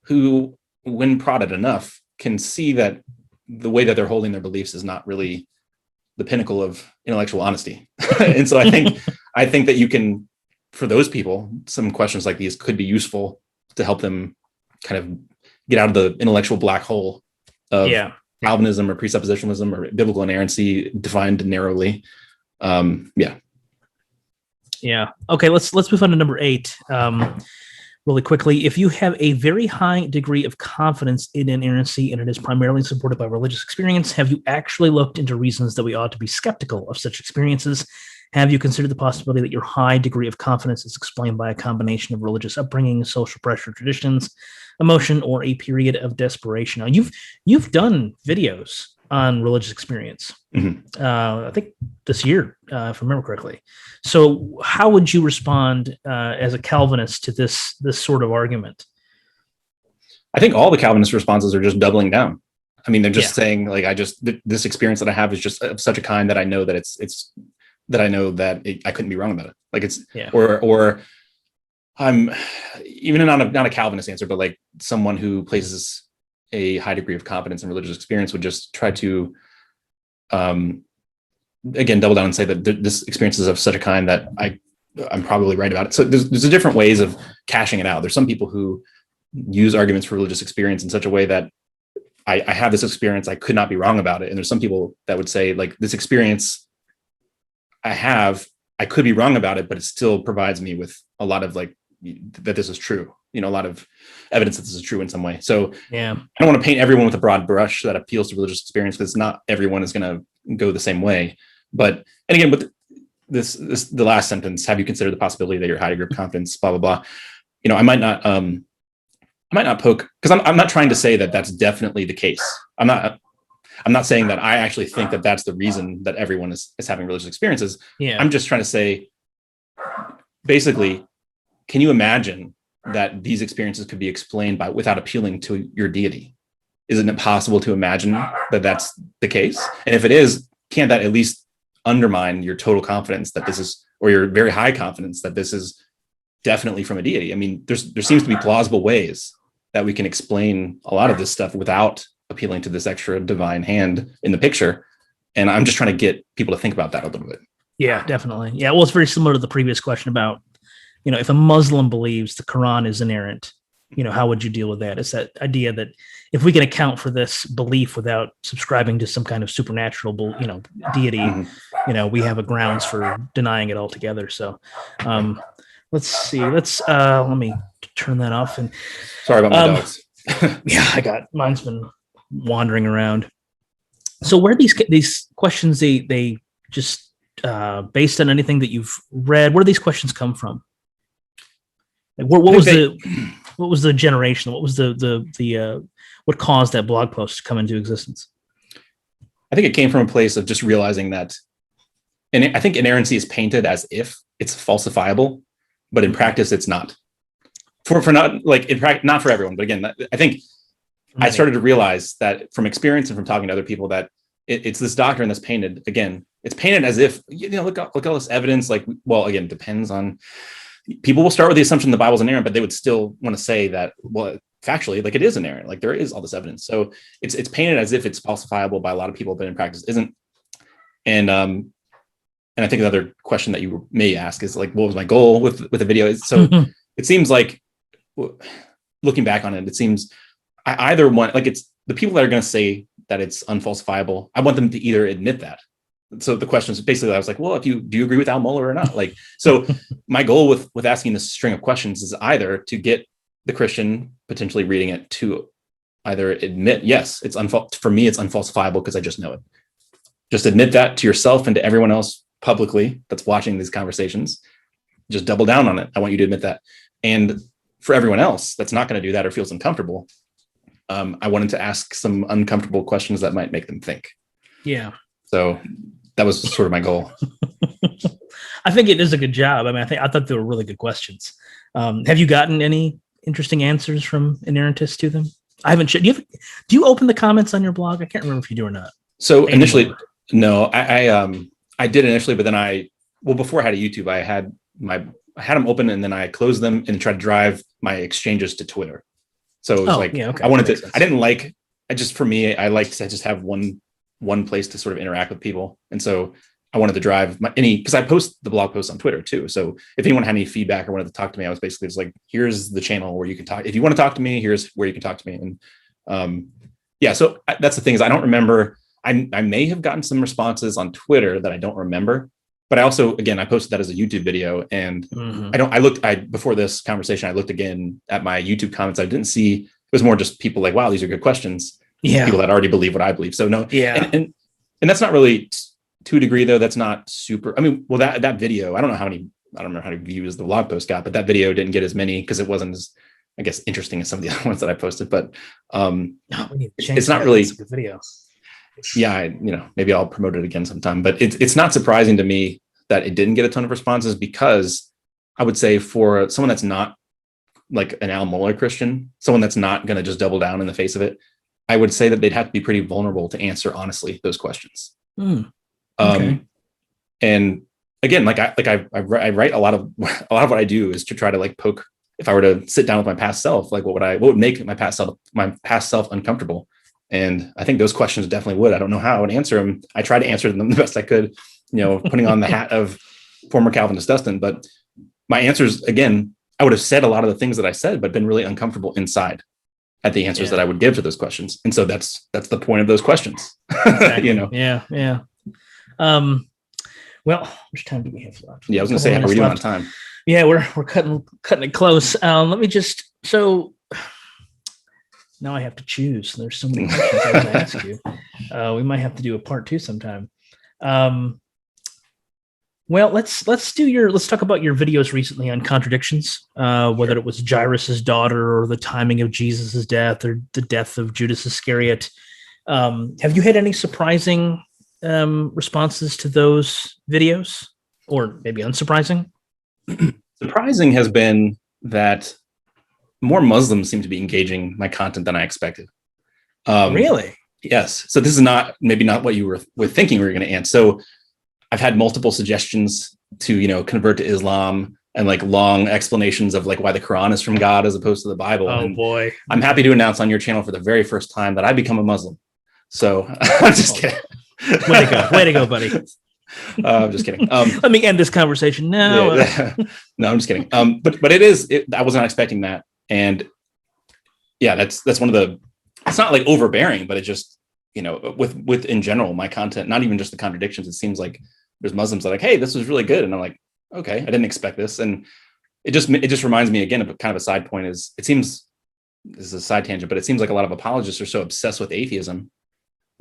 who, when prodded enough, can see that the way that they're holding their beliefs is not really the pinnacle of intellectual honesty. And so I think that you can, for those people, some questions like these could be useful to help them kind of get out of the intellectual black hole of Calvinism or presuppositionalism or biblical inerrancy defined narrowly. Yeah. Okay, let's move on to number 8 really quickly. If you have a very high degree of confidence in inerrancy and it is primarily supported by religious experience, have you actually looked into reasons that we ought to be skeptical of such experiences? Have you considered the possibility that your high degree of confidence is explained by a combination of religious upbringing, social pressure, traditions, emotion, or a period of desperation? Now, you've done videos on religious experience, I think this year, if I remember correctly. So how would you respond as a Calvinist to this sort of argument? I think all the Calvinist responses are just doubling down. I mean, they're just saying, like, this experience that I have is just of such a kind that I know that it's that I know that I couldn't be wrong about it. Like or I'm even not a Calvinist answer, but like someone who places a high degree of confidence in religious experience would just try to, again, double down and say that this experience is of such a kind that I'm probably right about it. So there's different ways of cashing it out. There's some people who use arguments for religious experience in such a way that I have this experience, I could not be wrong about it. And there's some people that would say, like, this experience I could be wrong about it, but it still provides me with a lot of, like, that this is true, a lot of evidence that this is true in some way. So I don't want to paint everyone with a broad brush that appeals to religious experience, because not everyone is going to go the same way. But, and again, with the last sentence, have you considered the possibility that your high degree of confidence, blah, blah, blah, I might not poke, because I'm not trying to say that that's definitely the case. I'm not saying that I actually think that that's the reason that everyone is having religious experiences. I'm just trying to say, basically, can you imagine that these experiences could be explained without appealing to your deity? Isn't it possible to imagine that that's the case? And if it is, can't that at least undermine your total confidence that this is, or your very high confidence that this is definitely from a deity? I mean, there seems to be plausible ways that we can explain a lot of this stuff without appealing to this extra divine hand in the picture. And I'm just trying to get people to think about that a little bit. Yeah, definitely. Yeah, well, it's very similar to the previous question about, if a Muslim believes the Qur'an is inerrant, how would you deal with that? It's that idea that if we can account for this belief without subscribing to some kind of supernatural, deity, we have a grounds for denying it altogether. So let's see. Let me turn that off. And sorry about my dogs. Mine's been wandering around. So where these questions, they just based on anything that you've read, where do these questions come from? Like, what was the generation? What was the what caused that blog post to come into existence? I think it came from a place of just realizing that, and I think inerrancy is painted as if it's falsifiable, but in practice it's not. For not like in practice, not for everyone, but again, I think I started to realize that from experience and from talking to other people that it's this doctrine that's painted. Again, it's painted as if look at all this evidence. Like, well, again, depends on. People will start with the assumption the Bible's inerrant, but they would still want to say that, well, factually, like, it is inerrant. Like, there is all this evidence. So it's painted as if it's falsifiable by a lot of people, but in practice isn't. And I think another question that you may ask is, like, what was my goal with the video? So it seems like, looking back on it, it seems I either want, like, it's the people that are going to say that it's unfalsifiable, I want them to either admit that. So the question is basically, I was like, well, do you agree with Al Mohler or not? Like, so my goal with asking this string of questions is either to get the Christian potentially reading it to either admit, yes, for me, it's unfalsifiable because I just know it. Just admit that to yourself and to everyone else publicly that's watching these conversations. Just double down on it. I want you to admit that. And for everyone else that's not going to do that or feels uncomfortable, I wanted to ask some uncomfortable questions that might make them think. Yeah. So that was sort of my goal. I think it is a good job. I mean, I thought they were really good questions. Have you gotten any interesting answers from inerrantists to them? I haven't. Do you open the comments on your blog? I can't remember if you do or not. So initially, no, I did initially, but then before I had a YouTube, I had them open and then I closed them and tried to drive my exchanges to Twitter. So it was I wanted to, I didn't like, for me, I like to just have one place to sort of interact with people. And so I wanted to drive because I post the blog posts on Twitter too. So if anyone had any feedback or wanted to talk to me, I was basically just like, here's the channel where you can talk. If you want to talk to me, here's where you can talk to me. And so that's the thing is I don't remember. I may have gotten some responses on Twitter that I don't remember, but I also, again, I posted that as a YouTube video and before this conversation, I looked again at my YouTube comments. I didn't see, it was more just people like, wow, these are good questions. Yeah. People that already believe what I believe. So no. Yeah. And that's not really to a degree though. That's not super. I mean, well, that video, I don't remember how many views the blog post got, but that video didn't get as many because it wasn't as, I guess, interesting as some of the other ones that I posted, but it's not really a good video. Yeah, maybe I'll promote it again sometime. But it's not surprising to me that it didn't get a ton of responses because I would say for someone that's not like an Al Mohler Christian, someone that's not going to just double down in the face of it, I would say that they'd have to be pretty vulnerable to answer honestly those questions. Okay. And again, I write a lot of what I do is to try to like poke. If I were to sit down with my past self, like what would make my past self uncomfortable? And I think those questions definitely would. I don't know how I would answer them. I tried to answer them the best I could, putting on the hat of former Calvinist Dustin. But my answers, again, I would have said a lot of the things that I said, but been really uncomfortable inside at the answers that I would give to those questions. And so that's the point of those questions. Exactly. Yeah. Well, how much time do we have left? Yeah, I was going to say, how are we doing on time? Yeah, we're cutting it close. Let me just now I have to choose. There's so many questions I want to ask you. We might have to do a part 2 sometime. Well, let's talk about your videos recently on contradictions, whether it was Jairus's daughter or the timing of Jesus's death or the death of Judas Iscariot. Have you had any surprising responses to those videos, or maybe unsurprising? Surprising has been that more Muslims seem to be engaging my content than I expected. Really? Yes. So this is maybe not what you were thinking we were going to answer. So I've had multiple suggestions to, convert to Islam and like long explanations of like why the Qur'an is from God as opposed to the Bible. Oh, and boy. I'm happy to announce on your channel for the very first time that I become a Muslim. So I'm just kidding. Way to go, buddy. I'm just kidding. Let me end this conversation now. No, I'm just kidding. But I was not expecting that. And yeah, that's one of the, it's not like overbearing, but it just, with in general, my content, not even just the contradictions, it seems like there's Muslims that are like, hey, this was really good. And I'm like, okay, I didn't expect this. And it just reminds me again of kind of a side point is it seems, this is a side tangent, but it seems like a lot of apologists are so obsessed with atheism,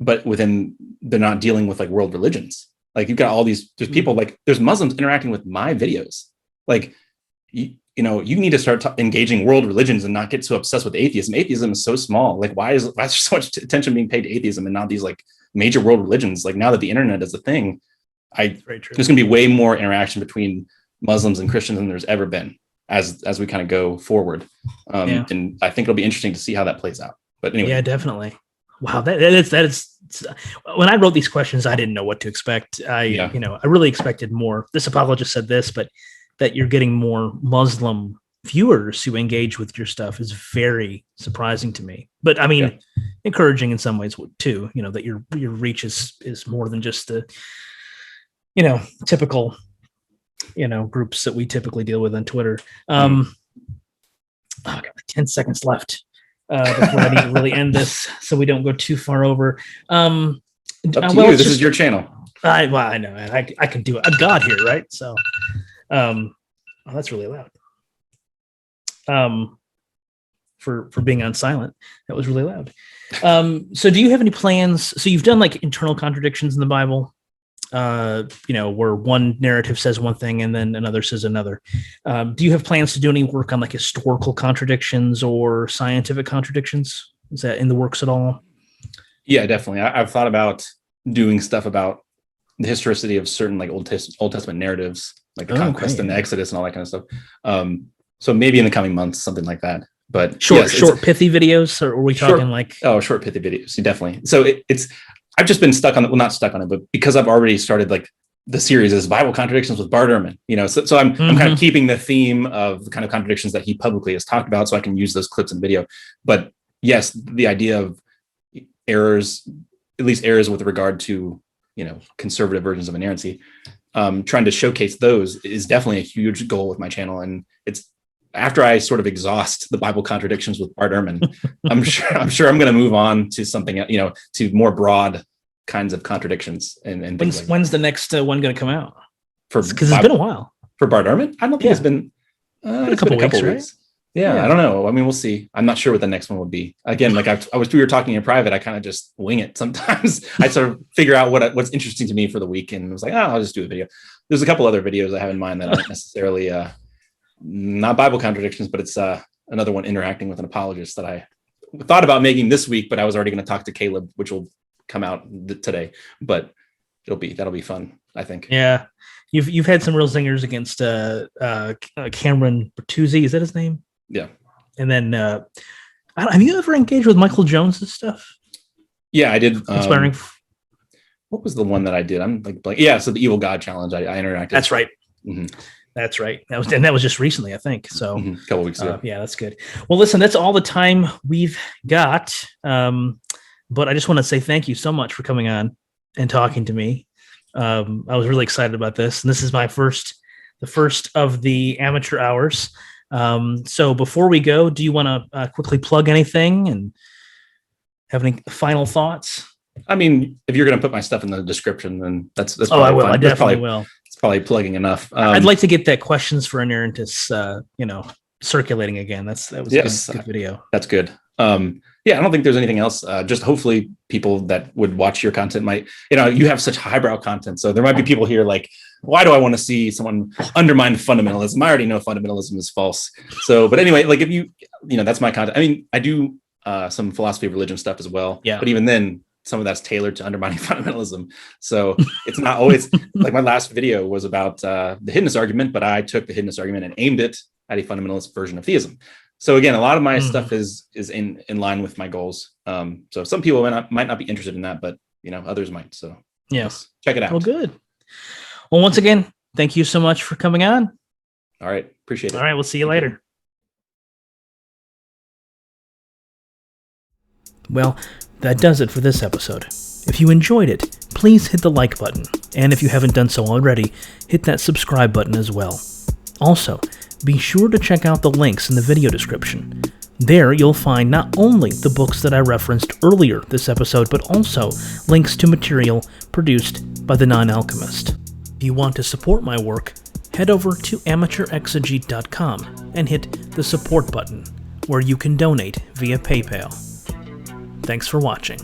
but they're not dealing with like world religions. Like you've got there's people like there's Muslims interacting with my videos. Like, you need to start engaging world religions and not get so obsessed with atheism. Atheism is so small. Like, why is there so much attention being paid to atheism and not these like major world religions? Like now that the internet is a thing, there's going to be way more interaction between Muslims and Christians than there's ever been as we kind of go forward. And I think it'll be interesting to see how that plays out. But anyway. Yeah, definitely. Wow. That is when I wrote these questions, I didn't know what to expect. I really expected more. This apologist said this, but that you're getting more Muslim viewers who engage with your stuff is very surprising to me. But I mean, encouraging in some ways too, that your reach is more than just the, typical, groups that we typically deal with on Twitter. I got 10 seconds left before I need to really end this so we don't go too far over. Up to you. This is your channel. I know. I can do it. I'm God here, right? So, that's really loud. For being on silent, that was really loud. So do you have any plans? So you've done like internal contradictions in the Bible. where one narrative says one thing and then another says another. Do you have plans to do any work on like historical contradictions or scientific contradictions? Is that in the works at all? Yeah, definitely. I've thought about doing stuff about the historicity of certain like Old Testament narratives, like the conquest and the Exodus and all that kind of stuff. So maybe in the coming months, something like that. But short, pithy videos, or are we talking like short, pithy videos? Definitely. So it's I've just been stuck on it. Well, not stuck on it, but because I've already started like the series is Bible contradictions with Bart Ehrman. So I'm kind of keeping the theme of the kind of contradictions that he publicly has talked about, so I can use those clips in video. But yes, the idea of errors, at least errors with regard to conservative versions of inerrancy, trying to showcase those is definitely a huge goal with my channel. And it's after I sort of exhaust the Bible contradictions with Bart Ehrman, I'm sure I'm going to move on to something, to more broad kinds of contradictions. And when's the next one going to come out? Because it's been a while for Bart Ehrman. I don't think it's been a couple weeks, right? Yeah, I don't know. I mean, we'll see. I'm not sure what the next one will be. Again, like we were talking in private, I kind of just wing it. Sometimes I sort of figure out what's interesting to me for the week, and was like, I'll just do a video. There's a couple other videos I have in mind that aren't necessarily not Bible contradictions, but it's another one interacting with an apologist that I thought about making this week, but I was already going to talk to Caleb, which will come out today. But that'll be fun, I think. Yeah, you've had some real zingers against Cameron Bertuzzi. Is that his name? Yeah. And then have you ever engaged with Michael Jones's stuff? Yeah, I did. Inspiring. What was the one that I did? I'm like, yeah. So the Evil God Challenge. I interacted. That's right. Mm-hmm. That's right. That was just recently, I think. So a couple weeks ago. Yeah, that's good. Well, listen, that's all the time we've got. But I just want to say thank you so much for coming on and talking to me. I was really excited about this, and this is the first of the amateur hours. So before we go, do you want to quickly plug anything and have any final thoughts? I mean, if you're going to put my stuff in the description, then that's I will. Fine. I definitely will. It's probably plugging enough. I'd like to get that questions for Inerrantists, circulating again. That was a good video. That's good. Yeah, I don't think there's anything else. Just hopefully people that would watch your content might, you have such highbrow content. So there might be people here like, why do I want to see someone undermine fundamentalism? I already know fundamentalism is false. So, but anyway, like if that's my content. I mean, I do some philosophy of religion stuff as well. Yeah. But even then, some of that's tailored to undermining fundamentalism. So it's not always like my last video was about the hiddenness argument, but I took the hiddenness argument and aimed it at a fundamentalist version of theism. So again, a lot of my stuff is in line with my goals. So some people might not be interested in that, but others might. So yes, check it out. Well, good. Well, once again, thank you so much for coming on. All right. Appreciate it. All right. We'll see you later. Well, that does it for this episode. If you enjoyed it, please hit the like button. And if you haven't done so already, hit that subscribe button as well. Also, be sure to check out the links in the video description. There you'll find not only the books that I referenced earlier this episode, but also links to material produced by the Non-Alchemist. If you want to support my work, head over to amateurexegete.com and hit the support button, where you can donate via PayPal. Thanks for watching.